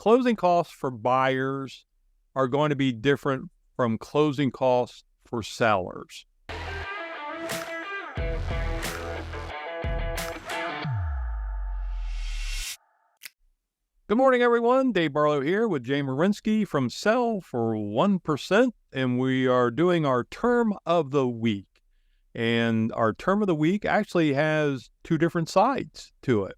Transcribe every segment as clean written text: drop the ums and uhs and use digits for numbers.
closing costs for buyers are going to be different from closing costs for sellers. Good morning, everyone. Dave Barlow here with Jaime from Sell for 1%, and we are doing our term of the week. And our term of the week actually has two different sides to it.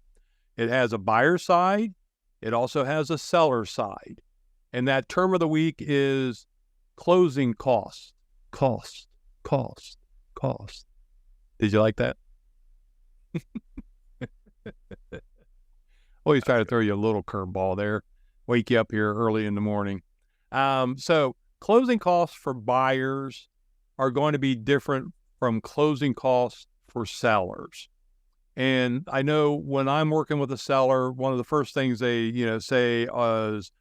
It has a buyer side. It also has a seller side. And that term of the week is closing costs. Cost. Did you like that? Always try to throw you a little curveball there, wake you up here early in the morning. So closing costs for buyers are going to be different from closing costs for sellers. And I know when I'm working with a seller, one of the first things they, say is,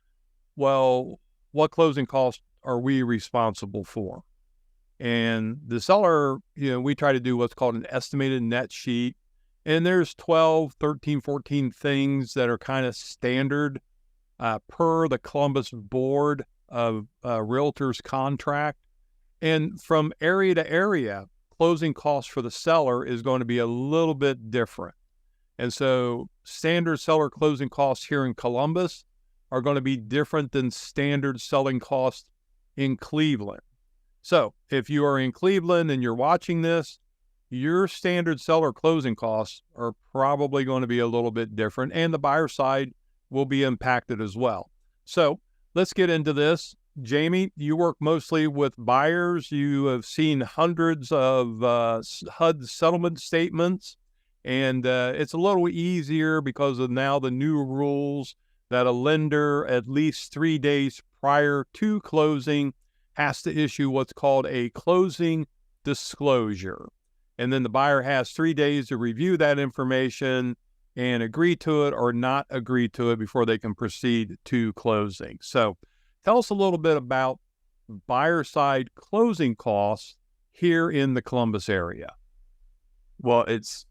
well, what closing costs are we responsible for? And the seller, we try to do what's called an estimated net sheet. And there's 12, 13, 14 things that are kind of standard per the Columbus Board of Realtors contract. And from area to area, closing costs for the seller is going to be a little bit different. And so standard seller closing costs here in Columbus are going to be different than standard selling costs in Cleveland. So if you are in Cleveland and you're watching this, your standard seller closing costs are probably going to be a little bit different, and the buyer side will be impacted as well. So let's get into this. Jaime, you work mostly with buyers. You have seen hundreds of HUD settlement statements, and it's a little easier because of now the new rules that a lender at least 3 days prior to closing has to issue what's called a closing disclosure. And then the buyer has 3 days to review that information and agree to it or not agree to it before they can proceed to closing. So tell us a little bit about buyer side closing costs here in the Columbus area. Well, it's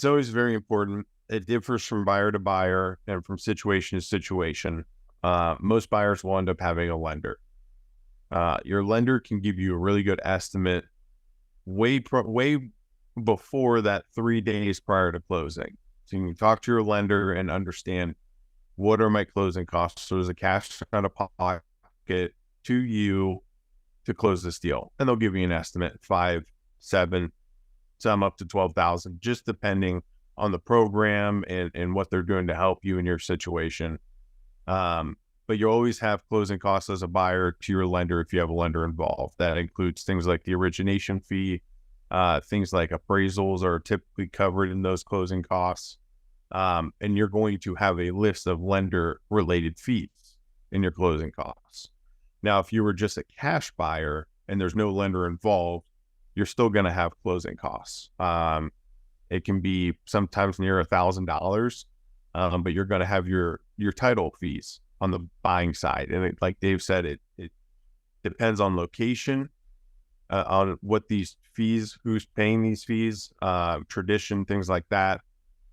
always very important. It differs from buyer to buyer and from situation to situation. Most buyers will end up having a lender. Your lender can give you a really good estimate way before that 3 days prior to closing. So you can talk to your lender and understand, what are my closing costs? So there's a cash out of pocket to you to close this deal. And they'll give you an estimate, 5, 7, some up to 12,000, just depending on the program and what they're doing to help you in your situation. But you always have closing costs as a buyer to your lender if you have a lender involved. That includes things like the origination fee, things like appraisals are typically covered in those closing costs. And you're going to have a list of lender related fees in your closing costs. Now, if you were just a cash buyer and there's no lender involved, you're still going to have closing costs. It can be sometimes near $1,000, but you're going to have your title fees on the buying side. And like Dave said, it depends on location, on what these fees, who's paying these fees, tradition, things like that.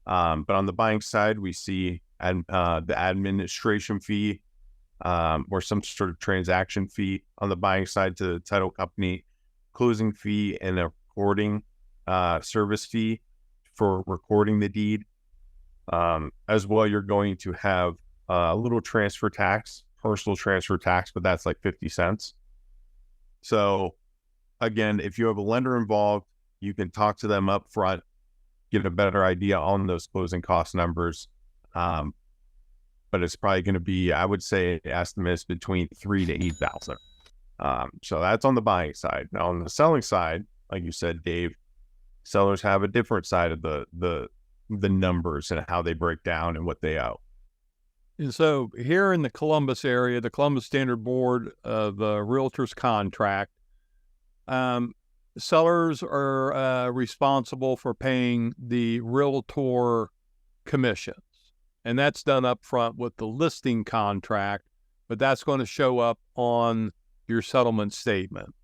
But on the buying side, we see the administration fee or some sort of transaction fee on the buying side to the title company, closing fee, and a recording service fee for recording the deed. As well, you're going to have a little transfer tax, personal transfer tax, but that's like 50 cents. So again, if you have a lender involved, you can talk to them up front, get a better idea on those closing cost numbers. But it's probably going to be, I would say, estimates between 3 to 8,000. So that's on the buying side. Now on the selling side, like you said, Dave, sellers have a different side of the numbers and how they break down and what they owe. And so here in the Columbus area, the Columbus Standard Board of Realtors contract, sellers are responsible for paying the Realtor commissions. And that's done up front with the listing contract, but that's going to show up on your settlement statement.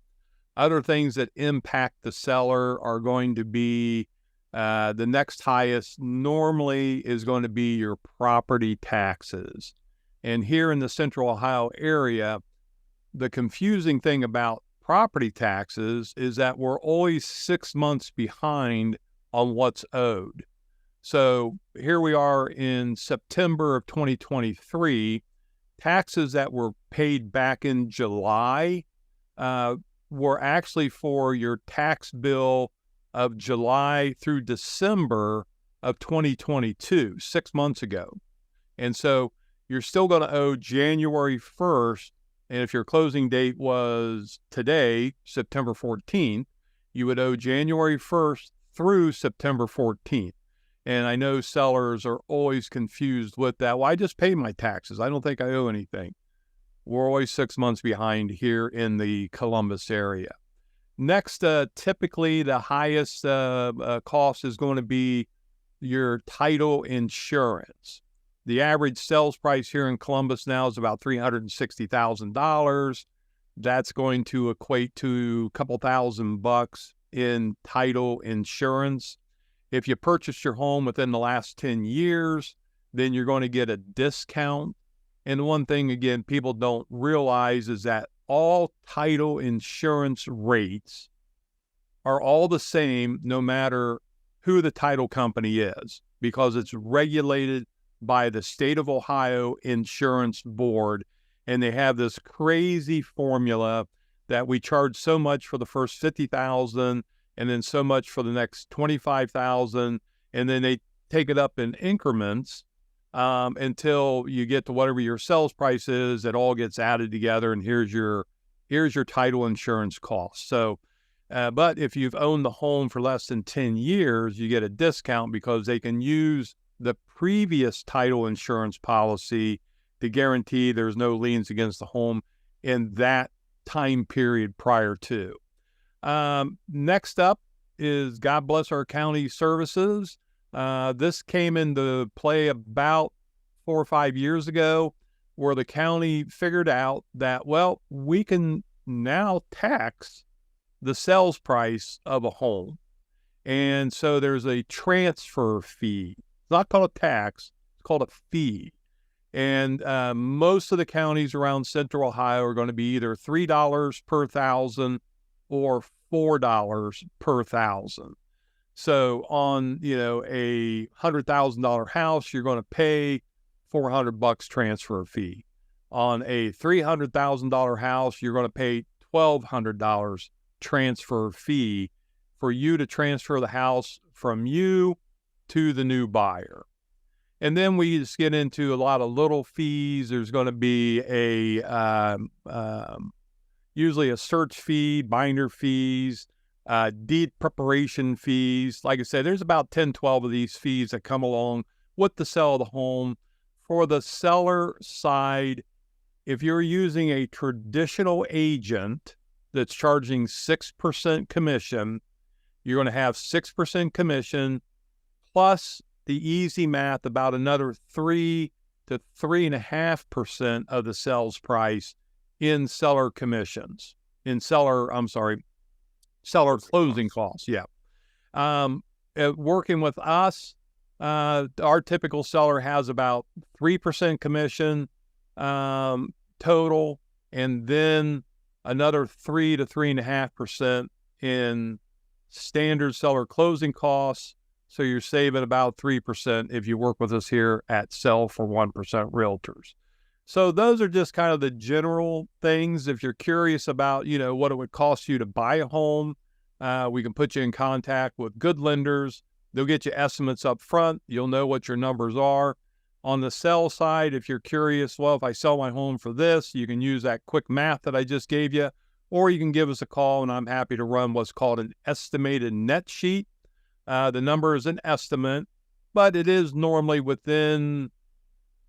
Other things that impact the seller are going to be the next highest normally is going to be your property taxes. And here in the Central Ohio area, the confusing thing about property taxes is that we're always 6 months behind on what's owed. So here we are in September of 2023. Taxes that were paid back in July were actually for your tax bill of July through December of 2022, 6 months ago. And so you're still going to owe January 1st. And if your closing date was today, September 14th, you would owe January 1st through September 14th. And I know sellers are always confused with that. Well, I just pay my taxes. I don't think I owe anything. We're always 6 months behind here in the Columbus area. Next, typically the highest cost is going to be your title insurance. The average sales price here in Columbus now is about $360,000. That's going to equate to a couple $1,000 in title insurance. If you purchased your home within the last 10 years, then you're going to get a discount. And one thing, again, people don't realize is that all title insurance rates are all the same no matter who the title company is, because it's regulated by the state of Ohio Insurance Board. And they have this crazy formula that we charge so much for the first $50,000 and then so much for the next $25,000. And then they take it up in increments until you get to whatever your sales price is. It all gets added together, and here's your title insurance cost. So, but if you've owned the home for less than 10 years, you get a discount because they can use the previous title insurance policy to guarantee there's no liens against the home in that time period prior to. Next up is God Bless Our County Services. This came into play about 4 or 5 years ago, where the county figured out that, well, we can now tax the sales price of a home. And so there's a transfer fee. It's not called a tax, it's called a fee. And most of the counties around Central Ohio are going to be either $3 per thousand or $4 per thousand. So on, a $100,000 house, you're going to pay $400 transfer fee. On a $300,000 house, you're going to pay $1,200 transfer fee for you to transfer the house from you to the new buyer. And then we just get into a lot of little fees. There's going to be usually a search fee, binder fees, deed preparation fees. Like I said, there's about 10, 12 of these fees that come along with the sale of the home. For the seller side, if you're using a traditional agent that's charging 6% commission, you're going to have 6% commission plus the easy math, about another 3 to 3.5% of the sales price in seller commissions, seller closing costs. Yeah. Working with us, our typical seller has about 3% commission total, and then another 3 to 3.5% in standard seller closing costs. So you're saving about 3% if you work with us here at Sell for 1% Realtors. So those are just kind of the general things. If you're curious about, what it would cost you to buy a home, we can put you in contact with good lenders. They'll get you estimates up front. You'll know what your numbers are. On the sell side, if you're curious, well, if I sell my home for this, you can use that quick math that I just gave you, or you can give us a call, and I'm happy to run what's called an estimated net sheet. The number is an estimate, but it is normally within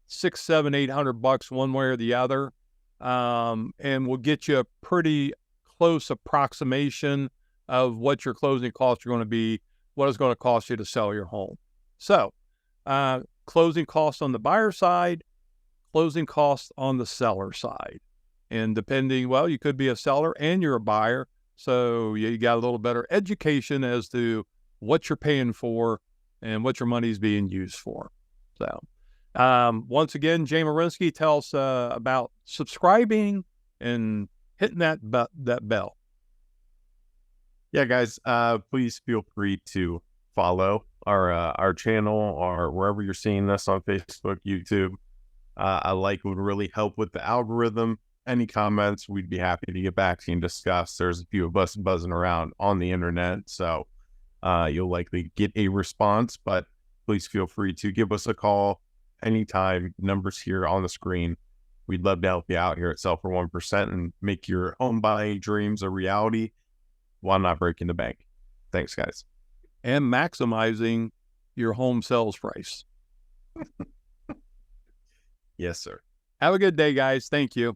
$600, $700, $800 one way or the other, and we'll get you a pretty close approximation of what your closing costs are going to be, what it's going to cost you to sell your home. So, closing costs on the buyer side, closing costs on the seller side. And depending, well, you could be a seller and you're a buyer, so you got a little better education as to what you're paying for and what your money is being used for. So Once again, Jaime, tell us about subscribing and hitting that bell. Yeah, guys, please feel free to follow our channel or wherever you're seeing this on Facebook, YouTube. A like would really help with the algorithm. Any comments, we'd be happy to get back to you and discuss. There's a few of us buzzing around on the internet, so you'll likely get a response, but please feel free to give us a call anytime. Numbers here on the screen. We'd love to help you out here at Sell for 1% and make your home buying dreams a reality while not breaking the bank. Thanks, guys. And maximizing your home sales price. Yes, sir. Have a good day, guys. Thank you.